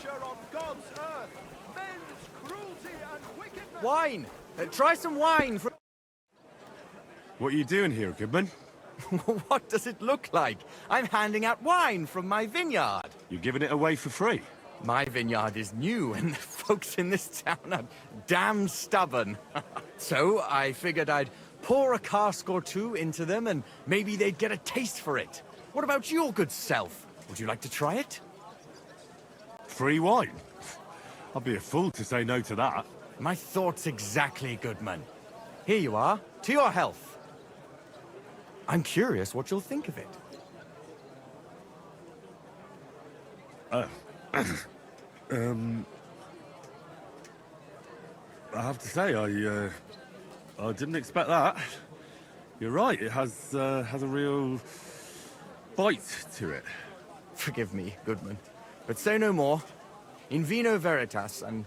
creature on God's earth. Men's cruelty and wickedness. Wine! Try some wine from... What are you doing here, Goodman? What does it look like? I'm handing out wine from my vineyard. You're giving it away for free? My vineyard is new, and the folks in this town are damn stubborn. So I figured I'd pour a cask or two into them, and maybe they'd get a taste for it. What about your good self? Would you like to try it? Free wine? I'd be a fool to say no to that. My thoughts exactly, Goodman. Here you are. To your health. I'm curious what you'll think of it. I have to say, I didn't expect that. You're right, it has a real bite to it. Forgive me, Goodman, but say no more. In Vino Veritas, and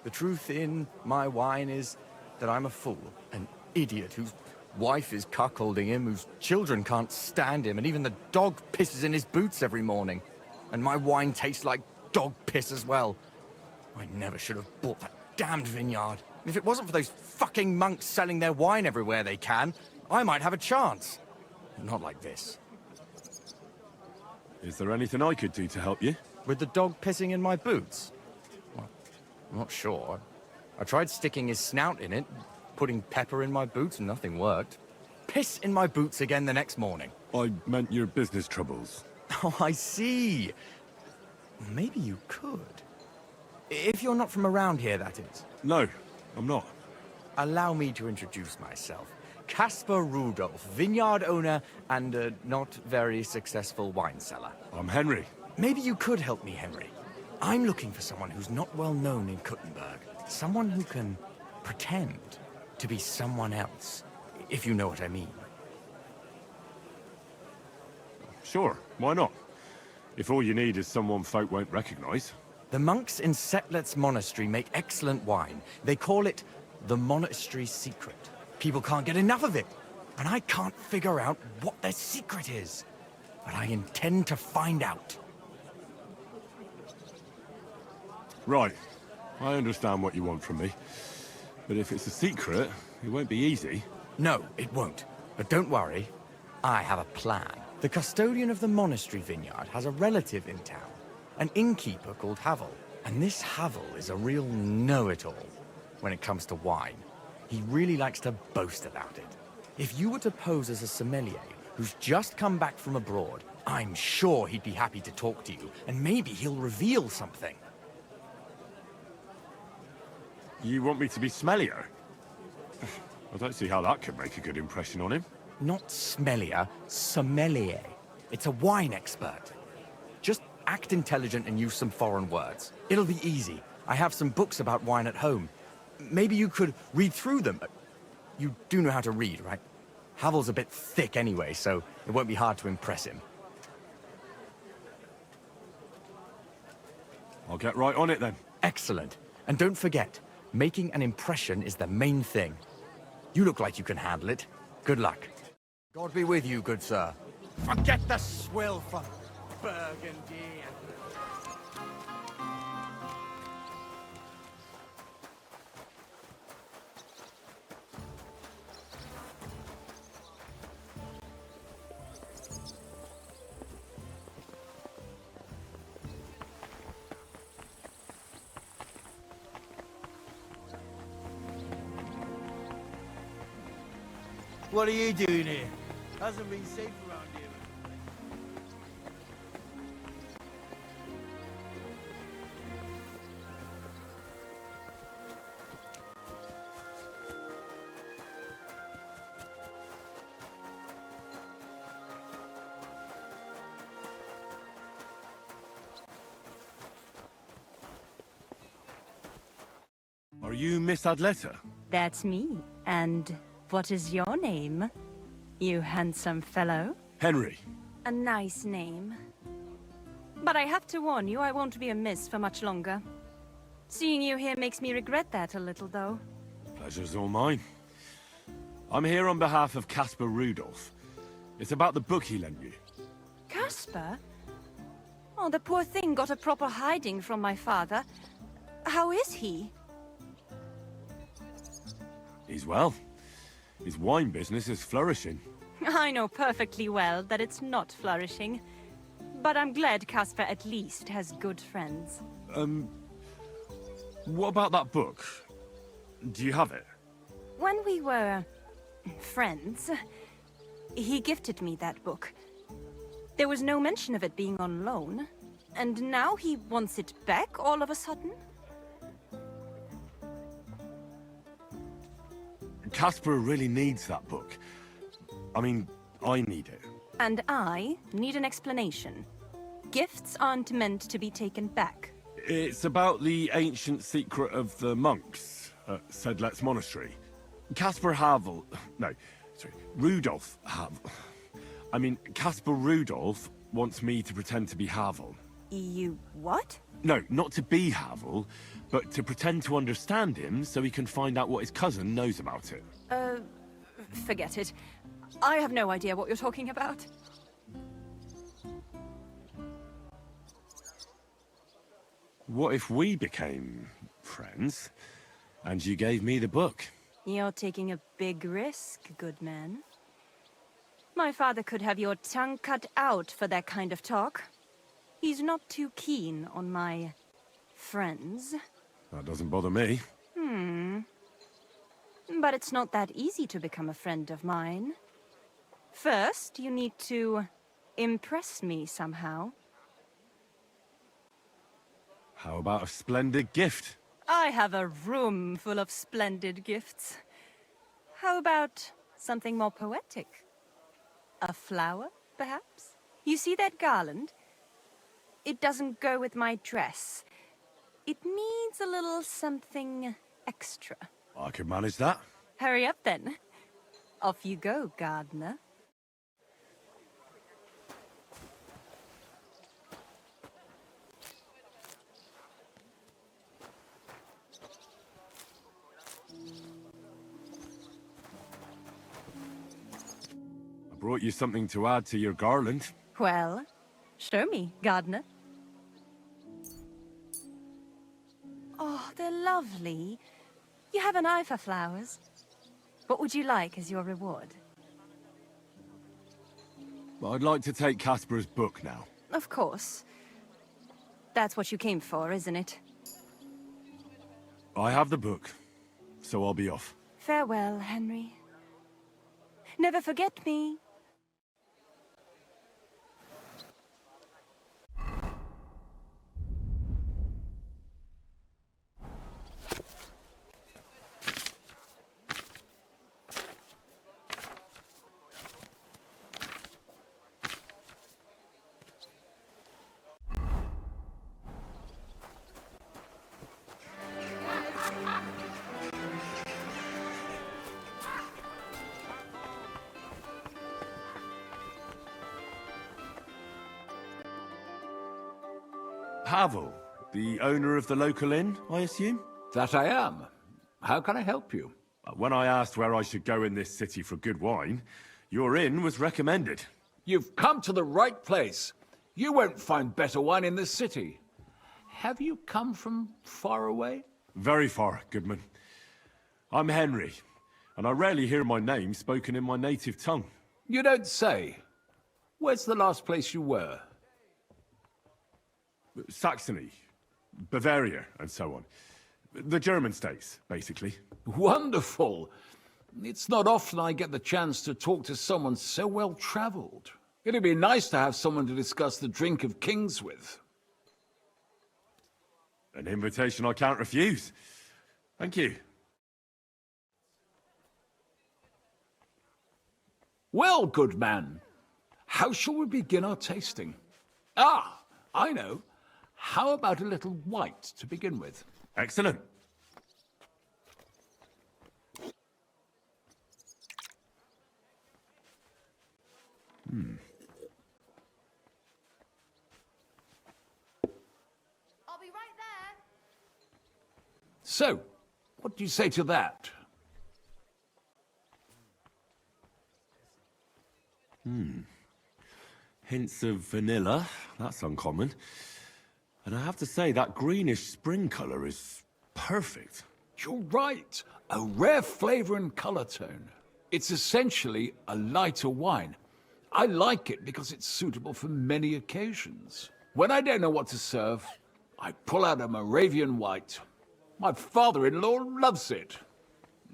the truth in my wine is that I'm a fool, an idiot whose wife is cuckolding him, whose children can't stand him, and even the dog pisses in his boots every morning. And my wine tastes like dog piss as well. I never should have bought that damned vineyard. If it wasn't for those fucking monks selling their wine everywhere they can, I might have a chance. Not like this. Is there anything I could do to help you? With the dog pissing in my boots? Well, I'm not sure. I tried sticking his snout in it, putting pepper in my boots, and nothing worked. Piss in my boots again the next morning. I meant your business troubles. Oh, I see. Maybe you could. If you're not from around here, that is. No, I'm not. Allow me to introduce myself. Caspar Rudolph, vineyard owner and a not very successful wine seller. I'm Henry. Maybe you could help me, Henry. I'm looking for someone who's not well known in Kuttenberg. Someone who can pretend to be someone else, if you know what I mean. Sure, why not? If all you need is someone folk won't recognize. The monks in Setlet's monastery make excellent wine. They call it the monastery secret. People can't get enough of it, and I can't figure out what their secret is. But I intend to find out. Right, I understand what you want from me. But if it's a secret, it won't be easy. No, it won't. But don't worry, I have a plan. The custodian of the monastery vineyard has a relative in town, an innkeeper called Havel. And this Havel is a real know-it-all when it comes to wine. He really likes to boast about it. If you were to pose as a sommelier who's just come back from abroad, I'm sure he'd be happy to talk to you, and maybe he'll reveal something. You want me to be smellier? I don't see how that could make a good impression on him. Not smellier, sommelier. It's a wine expert. Just act intelligent and use some foreign words. It'll be easy. I have some books about wine at home. Maybe you could read through them. You do know how to read, right? Havel's a bit thick anyway, so it won't be hard to impress him. I'll get right on it then. Excellent. And don't forget, making an impression is the main thing. You look like you can handle it. Good luck. God be with you, good sir. Forget the swill from Burgundy. What are you doing here? Hasn't been safe around here. Are you Miss Adletta? That's me. And what is your name, you handsome fellow? Henry. A nice name. But I have to warn you, I won't be a miss for much longer. Seeing you here makes me regret that a little, though. Pleasure's all mine. I'm here on behalf of Caspar Rudolph. It's about the book he lent you. Caspar? Oh, Oh, the poor thing got a proper hiding from my father. How is he? He's well. His wine business is flourishing. I know perfectly well that it's not flourishing. But I'm glad Casper at least has good friends. What about that book? Do you have it? When we were friends, he gifted me that book. There was no mention of it being on loan. And now he wants it back all of a sudden? Casper really needs that book. I mean, I need it. And I need an explanation. Gifts aren't meant to be taken back. It's about the ancient secret of the monks at Sedlet's monastery. Caspar Havel... No, sorry, Rudolf Havel. I mean, Caspar Rudolf wants me to pretend to be Havel. You what? No, not to be Havel, but to pretend to understand him so he can find out what his cousin knows about it. Forget it. I have no idea what you're talking about. What if we became friends, and you gave me the book? You're taking a big risk, good man. My father could have your tongue cut out for that kind of talk. He's not too keen on my friends. That doesn't bother me. But it's not that easy to become a friend of mine. First, you need to impress me somehow. How about a splendid gift? I have a room full of splendid gifts. How about something more poetic? A flower, perhaps? You see that garland? It doesn't go with my dress. It needs a little something extra. I could manage that. Hurry up then. Off you go, gardener. I brought you something to add to your garland. Well, show me, gardener. Oh, they're lovely. You have an eye for flowers. What would you like as your reward? Well, I'd like to take Casper's book now. Of course. That's what you came for, isn't it? I have the book, so I'll be off. Farewell, Henry. Never forget me. Havel, the owner of the local inn, I assume? That I am. How can I help you? When I asked where I should go in this city for good wine, your inn was recommended. You've come to the right place. You won't find better wine in this city. Have you come from far away? Very far, Goodman. I'm Henry, and I rarely hear my name spoken in my native tongue. You don't say. Where's the last place you were? Saxony, Bavaria, and so on. The German states, basically. Wonderful. It's not often I get the chance to talk to someone so well-traveled. It'd be nice to have someone to discuss the drink of kings with. An invitation I can't refuse. Thank you. Well, good man, how shall we begin our tasting? Ah, I know. How about a little white to begin with? Excellent. I'll be right there. So, what do you say to that? Hints of vanilla, that's uncommon. And I have to say, that greenish spring color is perfect. You're right. A rare flavor and color tone. It's essentially a lighter wine. I like it because it's suitable for many occasions. When I don't know what to serve, I pull out a Moravian white. My father-in-law loves it.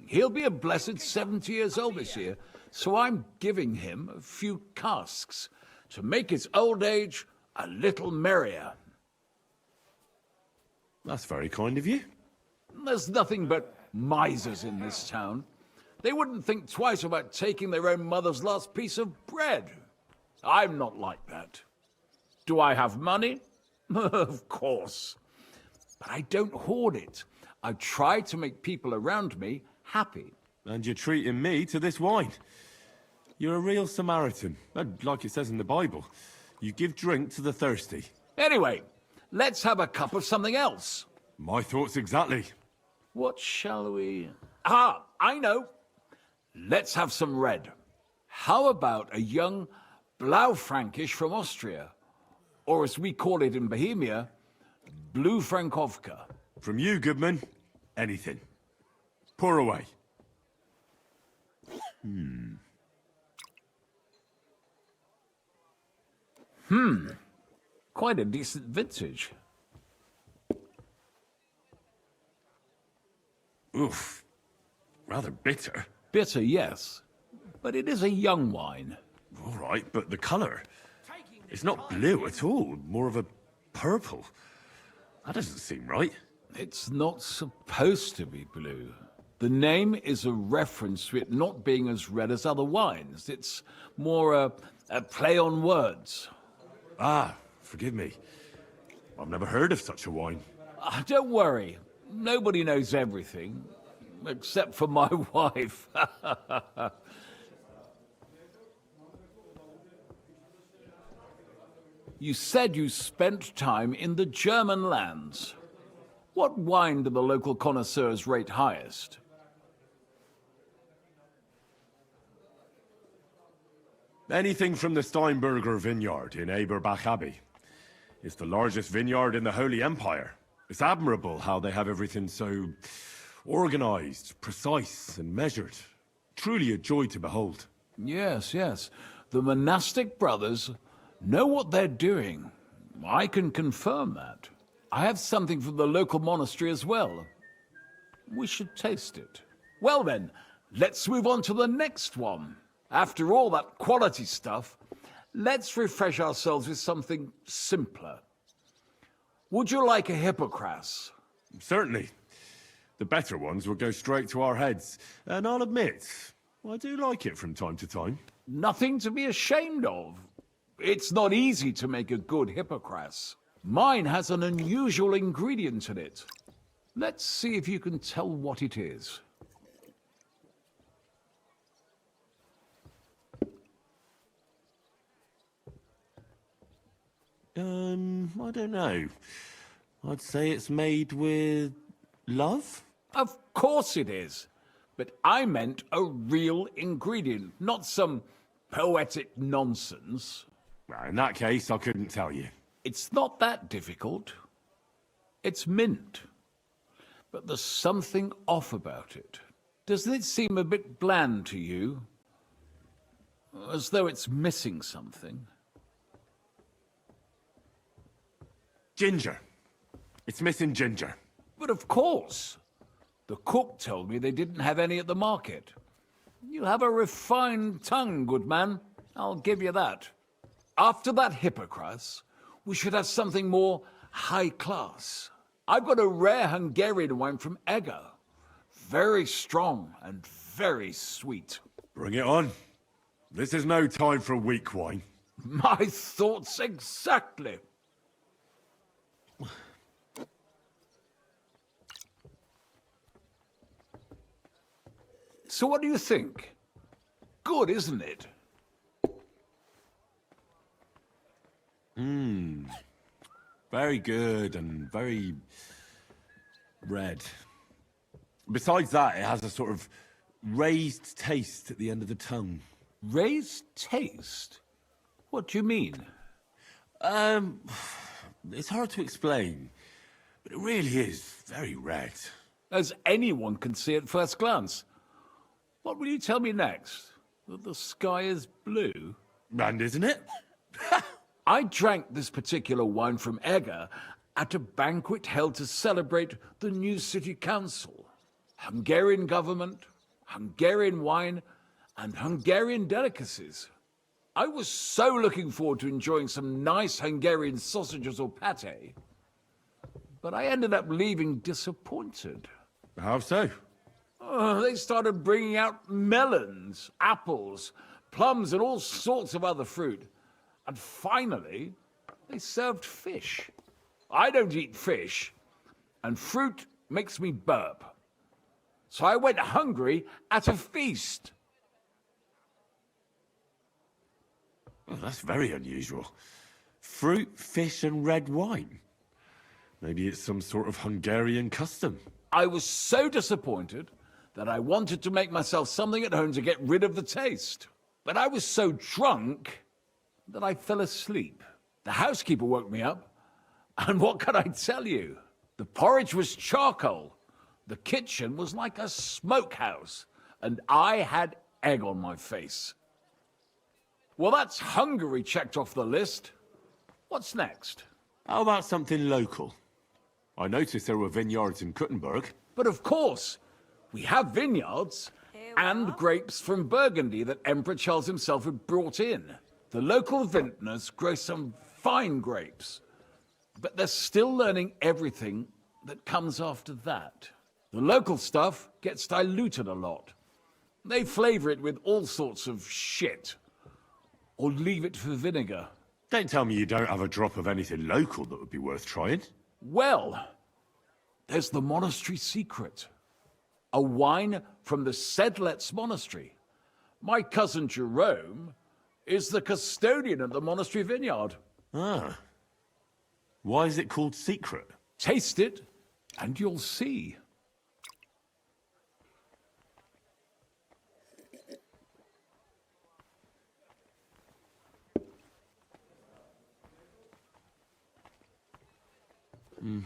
He'll be a blessed 70 years old this year, so I'm giving him a few casks to make his old age a little merrier. That's very kind of you. There's nothing but misers in this town. They wouldn't think twice about taking their own mother's last piece of bread. I'm not like that. Do I have money? Of course. But I don't hoard it. I try to make people around me happy. And you're treating me to this wine. You're a real Samaritan, like it says in the Bible. You give drink to the thirsty. Anyway, let's have a cup of something else. My thoughts exactly. What shall we... Ah, I know. Let's have some red. How about a young Blaufränkisch from Austria? Or as we call it in Bohemia, Blue Frankovka. From you, Goodman, anything. Pour away. Quite a decent vintage. Oof. Rather bitter. Bitter, yes. But it is a young wine. All right, but the colour... It's not blue at all, more of a purple. That doesn't seem right. It's not supposed to be blue. The name is a reference to it not being as red as other wines. It's more a play on words. Ah, forgive me. I've never heard of such a wine. Don't worry. Nobody knows everything. Except for my wife. You said you spent time in the German lands. What wine do the local connoisseurs rate highest? Anything from the Steinberger vineyard in Eberbach Abbey. It's the largest vineyard in the Holy Empire. It's admirable how they have everything so organized, precise, and measured. Truly a joy to behold. Yes, yes. The monastic brothers know what they're doing. I can confirm that. I have something from the local monastery as well. We should taste it. Well then, let's move on to the next one. After all that quality stuff, let's refresh ourselves with something simpler. Would you like a Hippocras? Certainly. The better ones will go straight to our heads. And I'll admit, I do like it from time to time. Nothing to be ashamed of. It's not easy to make a good Hippocras. Mine has an unusual ingredient in it. Let's see if you can tell what it is. I don't know. I'd say it's made with love? Of course it is. But I meant a real ingredient, not some poetic nonsense. Well, in that case, I couldn't tell you. It's not that difficult. It's mint. But there's something off about it. Doesn't it seem a bit bland to you? As though it's missing something. Ginger. It's missing ginger. But of course. The cook told me they didn't have any at the market. You have a refined tongue, good man. I'll give you that. After that Hippocras, we should have something more high class. I've got a rare Hungarian wine from Eger. Very strong and very sweet. Bring it on. This is no time for weak wine. My thoughts exactly. So what do you think? Good, isn't it? Very good and very red. Besides that, it has a sort of raised taste at the end of the tongue. Raised taste? What do you mean? It's hard to explain, but it really is very red. As anyone can see at first glance. What will you tell me next? That the sky is blue? And isn't it? I drank this particular wine from Egger at a banquet held to celebrate the new city council. Hungarian government, Hungarian wine, and Hungarian delicacies. I was so looking forward to enjoying some nice Hungarian sausages or pate, but I ended up leaving disappointed. How so? They started bringing out melons, apples, plums, and all sorts of other fruit. And finally, they served fish. I don't eat fish, and fruit makes me burp. So I went hungry at a feast. Well, that's very unusual. Fruit, fish, and red wine. Maybe it's some sort of Hungarian custom. I was so disappointed that I wanted to make myself something at home to get rid of the taste. But I was so drunk that I fell asleep. The housekeeper woke me up, and what can I tell you? The porridge was charcoal. The kitchen was like a smokehouse, and I had egg on my face. Well, that's Hungary checked off the list. What's next? How about something local? I noticed there were vineyards in Kuttenberg. But of course, we have vineyards and grapes from Burgundy that Emperor Charles himself had brought in. The local vintners grow some fine grapes, but they're still learning everything that comes after that. The local stuff gets diluted a lot. They flavor it with all sorts of shit, or leave it for vinegar. Don't tell me you don't have a drop of anything local that would be worth trying. Well, there's the monastery secret. A wine from the Sedlets monastery. My cousin Jerome is the custodian of the monastery vineyard. Ah. Why is it called secret? Taste it, and you'll see.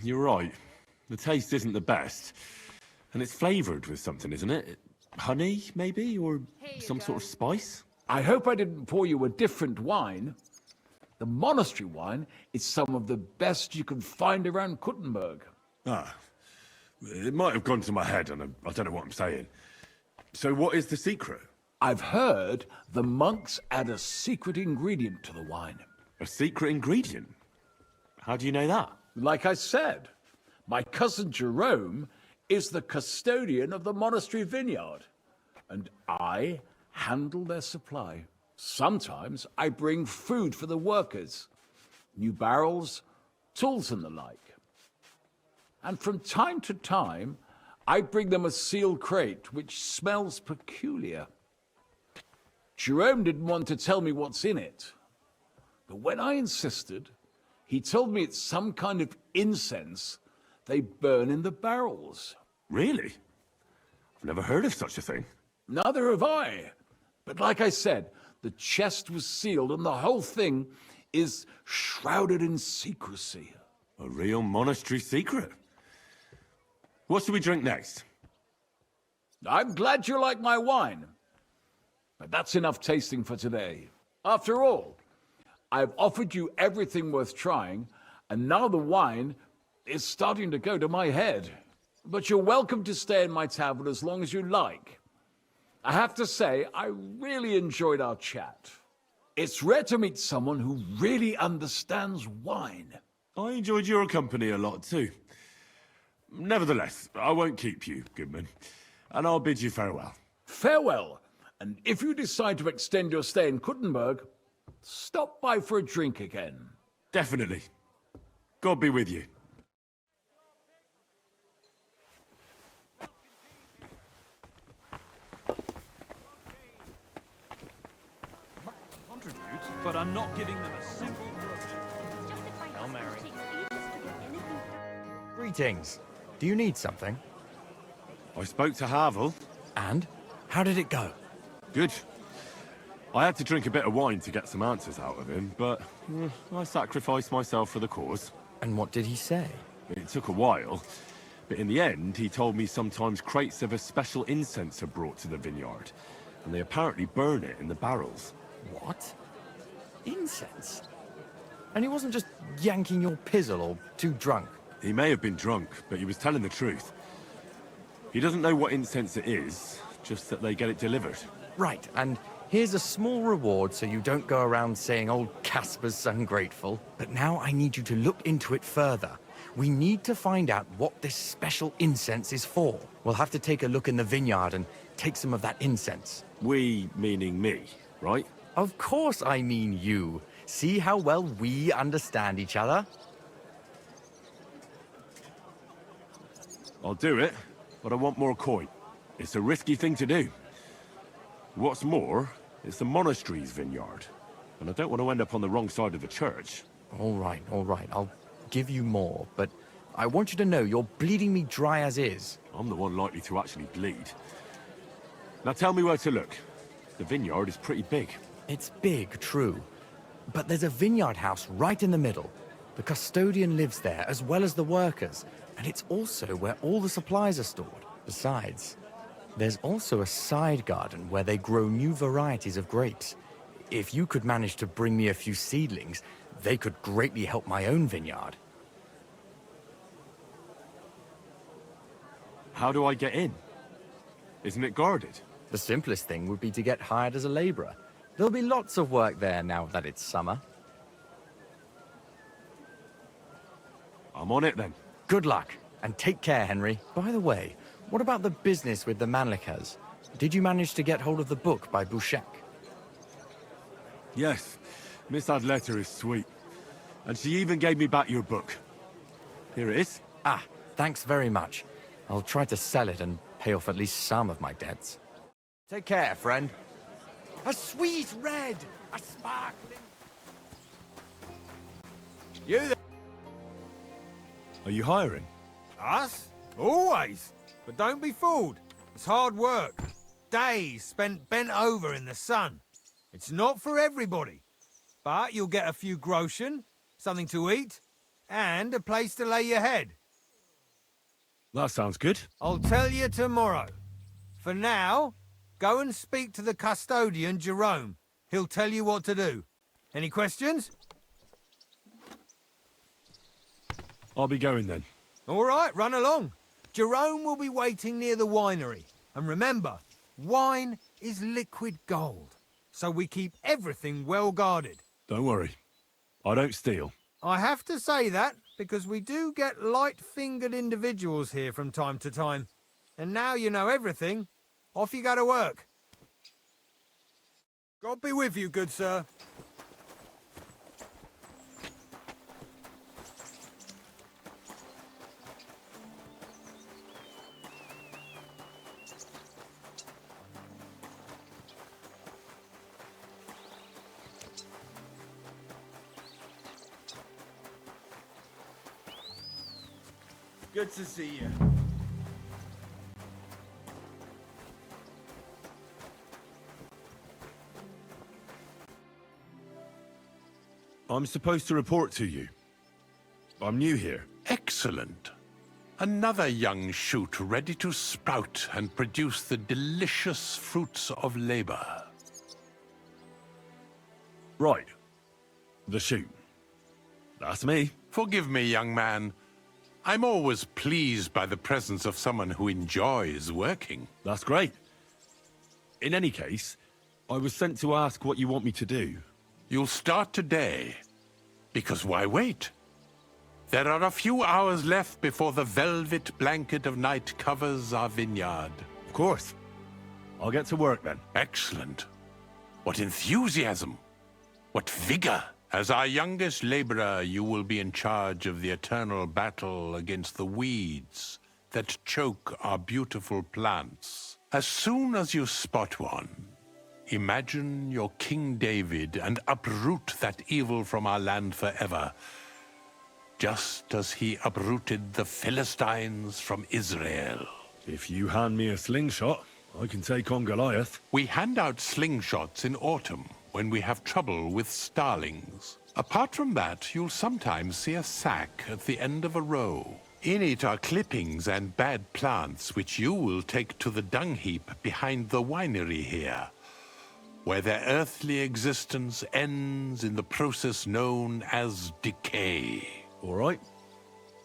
You're right. The taste isn't the best. And it's flavoured with something, isn't it? Honey, maybe? Or some sort of spice? I hope I didn't pour you a different wine. The monastery wine is some of the best you can find around Kuttenberg. Ah. It might have gone to my head, and I don't know what I'm saying. So what is the secret? I've heard the monks add a secret ingredient to the wine. A secret ingredient? How do you know that? Like I said, my cousin Jerome is the custodian of the monastery vineyard, and I handle their supply. Sometimes I bring food for the workers, new barrels, tools and the like. And from time to time, I bring them a sealed crate which smells peculiar. Jerome didn't want to tell me what's in it, but when I insisted, he told me it's some kind of incense they burn in the barrels. Really? I've never heard of such a thing. Neither have I. But like I said, the chest was sealed and the whole thing is shrouded in secrecy. A real monastery secret. What should we drink next? I'm glad you like my wine. But that's enough tasting for today. After all, I've offered you everything worth trying, and now the wine is starting to go to my head. But you're welcome to stay in my tavern as long as you like. I have to say, I really enjoyed our chat. It's rare to meet someone who really understands wine. I enjoyed your company a lot too. Nevertheless, I won't keep you, Goodman, and I'll bid you farewell. Farewell, and if you decide to extend your stay in Kuttenberg, stop by for a drink again. Definitely. God be with you. But I'm not giving them a single groat. Hail Mary. Greetings. Do you need something? I spoke to Havel. And? How did it go? Good. I had to drink a bit of wine to get some answers out of him, but I sacrificed myself for the cause. And what did he say? It took a while, but in the end, he told me sometimes crates of a special incense are brought to the vineyard, and they apparently burn it in the barrels. What? Incense? And he wasn't just yanking your pizzle or too drunk? He may have been drunk, but he was telling the truth. He doesn't know what incense it is, just that they get it delivered. Right, and here's a small reward so you don't go around saying old Casper's ungrateful. But now I need you to look into it further. We need to find out what this special incense is for. We'll have to take a look in the vineyard and take some of that incense. We, meaning me, right? Of course I mean you. See how well we understand each other? I'll do it, but I want more coin. It's a risky thing to do. What's more, it's the monastery's vineyard, and I don't want to end up on the wrong side of the church. All right. I'll give you more, but I want you to know you're bleeding me dry as is. I'm the one likely to actually bleed. Now tell me where to look. The vineyard is pretty big. It's big, true. But there's a vineyard house right in the middle. The custodian lives there, as well as the workers, and it's also where all the supplies are stored. Besides, there's also a side garden where they grow new varieties of grapes. If you could manage to bring me a few seedlings, they could greatly help my own vineyard. How do I get in? Isn't it guarded? The simplest thing would be to get hired as a laborer. There'll be lots of work there now that it's summer. I'm on it then. Good luck, and take care, Henry. By the way, what about the business with the Manlikas? Did you manage to get hold of the book by Bouchek? Yes, Miss Adletter is sweet. And she even gave me back your book. Here it is. Ah, thanks very much. I'll try to sell it and pay off at least some of my debts. Take care, friend. A sweet red! A sparkling... You there? Are you hiring? Us? Always. But don't be fooled. It's hard work. Days spent bent over in the sun. It's not for everybody. But you'll get a few groschen, something to eat, and a place to lay your head. That sounds good. I'll tell you tomorrow. For now, go and speak to the custodian, Jerome. He'll tell you what to do. Any questions? I'll be going then. All right, run along. Jerome will be waiting near the winery. And remember, wine is liquid gold. So we keep everything well guarded. Don't worry. I don't steal. I have to say that because we do get light-fingered individuals here from time to time. And now you know everything, off you go to work. God be with you, good sir. Good to see you. I'm supposed to report to you. I'm new here. Excellent. Another young shoot ready to sprout and produce the delicious fruits of labor. Right. The shoot. That's me. Forgive me, young man. I'm always pleased by the presence of someone who enjoys working. That's great. In any case, I was sent to ask what you want me to do. You'll start today, because why wait? There are a few hours left before the velvet blanket of night covers our vineyard. Of course. I'll get to work then. Excellent. What enthusiasm! What vigor! As our youngest laborer, you will be in charge of the eternal battle against the weeds that choke our beautiful plants. As soon as you spot one, imagine you're King David and uproot that evil from our land forever, just as he uprooted the Philistines from Israel. If you hand me a slingshot, I can take on Goliath. We hand out slingshots in autumn when we have trouble with starlings. Apart from that, you'll sometimes see a sack at the end of a row. In it are clippings and bad plants which you will take to the dung heap behind the winery here, where their earthly existence ends in the process known as decay. All right.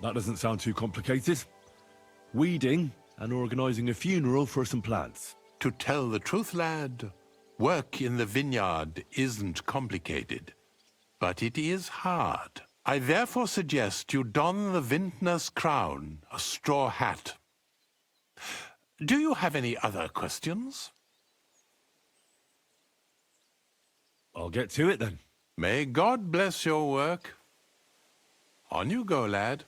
That doesn't sound too complicated. Weeding and organising a funeral for some plants. To tell the truth, lad, work in the vineyard isn't complicated, but it is hard. I therefore suggest you don the vintner's crown, a straw hat. Do you have any other questions? I'll get to it then. May God bless your work. On you go, lad.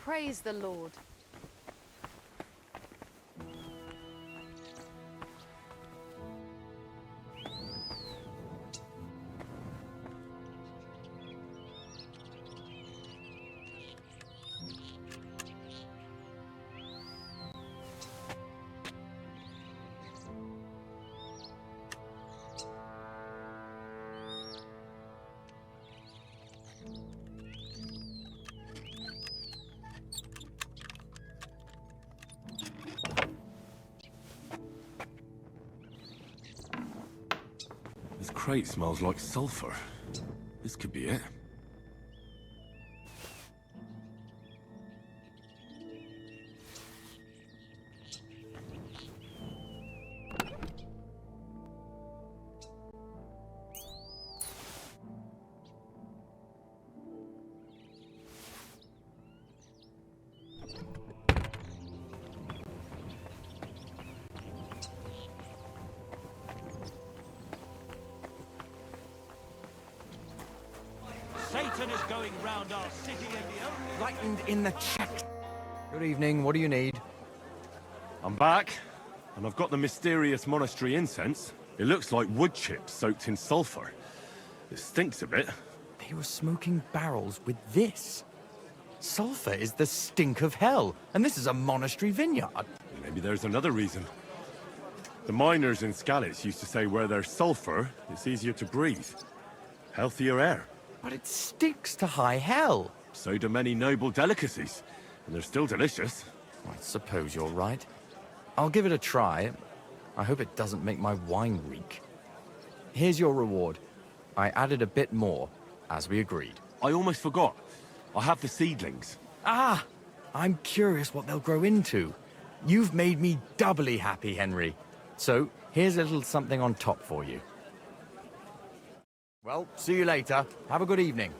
Praise the Lord. This crate smells like sulfur. This could be it. Satan is going round our city and the only... Lightened in the check. Good evening, what do you need? I'm back, and I've got the mysterious monastery incense. It looks like wood chips soaked in sulfur. It stinks a bit. They were smoking barrels with this. Sulfur is the stink of hell, and this is a monastery vineyard. Maybe there's another reason. The miners in Scalitz used to say where there's sulfur, it's easier to breathe. Healthier air. But it stinks to high hell. So do many noble delicacies, and they're still delicious. I suppose you're right. I'll give it a try. I hope it doesn't make my wine reek. Here's your reward. I added a bit more, as we agreed. I almost forgot. I have the seedlings. Ah! I'm curious what they'll grow into. You've made me doubly happy, Henry. So, here's a little something on top for you. Well, see you later. Have a good evening.